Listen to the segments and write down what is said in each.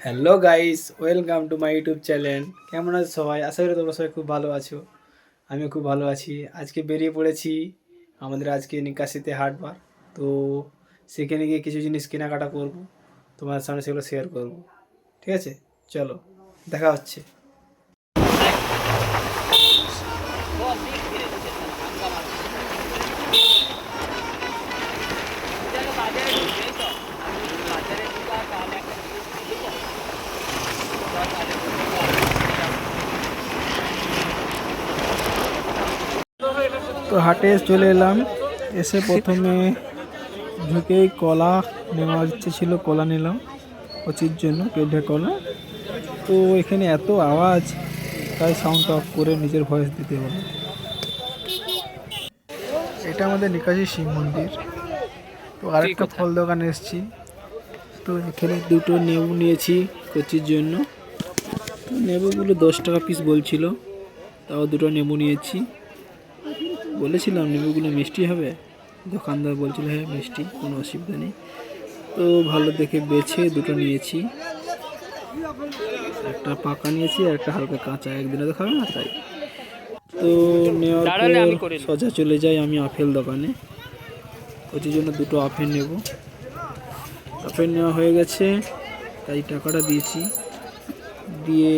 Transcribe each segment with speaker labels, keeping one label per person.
Speaker 1: Hello guys, welcome to my YouTube channel. কেমন আছো সবাই? আশা করি তোমরা সবাই খুব ভালো আছো। আমিও খুব ভালো আছি। আজকে বেরিয়ে পড়েছি, আমাদের আজকে নিকাশিতে হাটবার। তো সেখানে গিয়ে কিছু জিনিস কেনাকাটা করব, তোমার সামনে সেগুলো শেয়ার করব। ঠিক আছে, চলো দেখা হচ্ছে। তো হাটে চলে এলাম। এসে প্রথমে ঢুকেই কলা নেওয়ার ইচ্ছে ছিল, কলা নিলাম কচির জন্য, পেঁপে কলা। তো এখানে এত আওয়াজ, তাই সাউন্ড অফ করে নিজের ভয়েস দিতে হলো। এটা আমাদের নিকাশি শিব মন্দির। তো আরেকটা ফল দোকানে এসেছি। তো এখানে দুটো নেবু নিয়েছি কচির জন্য। তো নেবুগুলো 10 টাকা পিস বলছিল, তাও দুটো নেবু নিয়েছি। বলেছিলাম নেবুগুলো মিষ্টি হবে, দোকানদার বলছিল হ্যাঁ মিষ্টি, কোনো অসুবিধা নেই। তো ভালো দেখে বেছে দুটো নিয়েছি, একটা পাকা নিয়েছি আর একটা হালকা কাঁচা, একদিনে তো খাবে না তাই। তো নেওয়ার পর সোজা চলে যাই আমি আপেল দোকানে, ওই জন্য দুটো আপেল নেব। আপেল নেওয়া হয়ে গেছে, তাই টাকাটা দিয়েছি। দিয়ে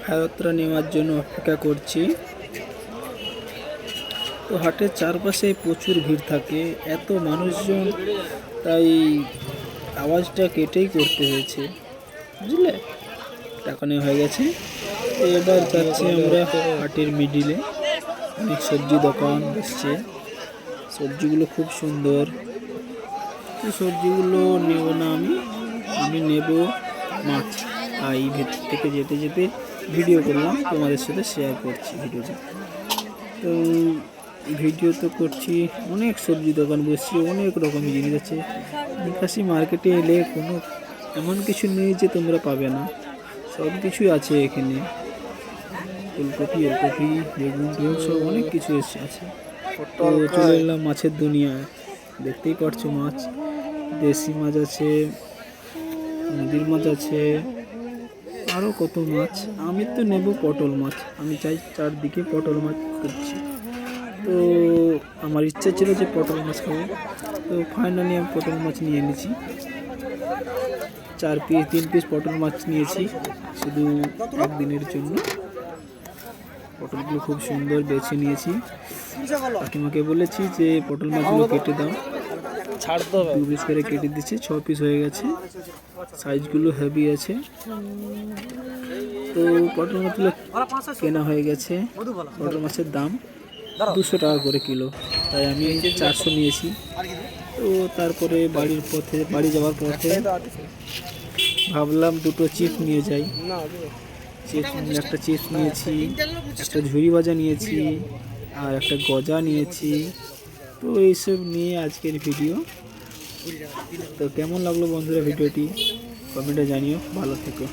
Speaker 1: ফেরতটা নেওয়ার জন্য অপেক্ষা করছি। তো হাটের চারপাশে প্রচুর ভিড় থাকে, এত মানুষজন, তাই আওয়াজটা কেটেই করতে হয়েছে, বুঝলে। টাকা নেওয়া হয়ে গেছে। এবার যাচ্ছি আমরা হাটের মিডিলে। অনেক সবজি দোকান বসছে, সবজিগুলো খুব সুন্দর। তো সবজিগুলো নেব না আমি নেব মাছ। তাই ভেতর থেকে যেতে যেতে ভিডিও করলাম, তোমাদের সাথে শেয়ার করছি ভিডিওটা। তো ভিডিও তো করছি, অনেক সবজি দোকান বসছে, অনেক রকম জিনিস আছে। নিকাশি মার্কেটে এলে কোনো এমন কিছু নেই যে তোমরা পাবে না, সব কিছুই আছে এখানে। ফুলকপি, ওলকপি, বেগুন, সব অনেক কিছু আছে। তো চলে এলাম মাছের দুনিয়ায়। দেখতেই পারছো মাছ, দেশি মাছ আছে, নদীর মাছ আছে, আরও কত মাছ। আমি তো নেব পটল মাছ, আমি চাই চারদিকে পটল মাছ করছি। তো আমার ইচ্ছা ছিল যে পটল মাছ খাবো। তো ফাইনালি আমি পটল মাছ নিয়ে এনেছি, 3 পিস পটল মাছ নিয়েছি শুধু একদিনের জন্য। পটলগুলো খুব সুন্দর বেছে নিয়েছি। কাকিমাকে বলেছি যে পটল মাছগুলো কেটে দাও, 2 পিস করে কেটে দিচ্ছি, 6 পিস হয়ে গেছে। সাইজগুলো হেভি আছে। তো পটল মাছগুলো কেনা হয়ে গেছে। পটল মাছের দাম 200 টাকা করে কিলো, তাই আমি 400 নিয়েছি। তো তারপরে বাড়ি যাওয়ার পথে ভাবলাম দুটো চিপস নিয়ে যাই। একটা চিপস নিয়েছি, একটা ঝুড়ি ভাজা নিয়েছি, আর একটা গজা নিয়েছি। তো এইসব নিয়ে আজকের ভিডিও। তো কেমন লাগলো বন্ধুরা ভিডিওটি, কমেন্টে জানিও। ভালো থেকো।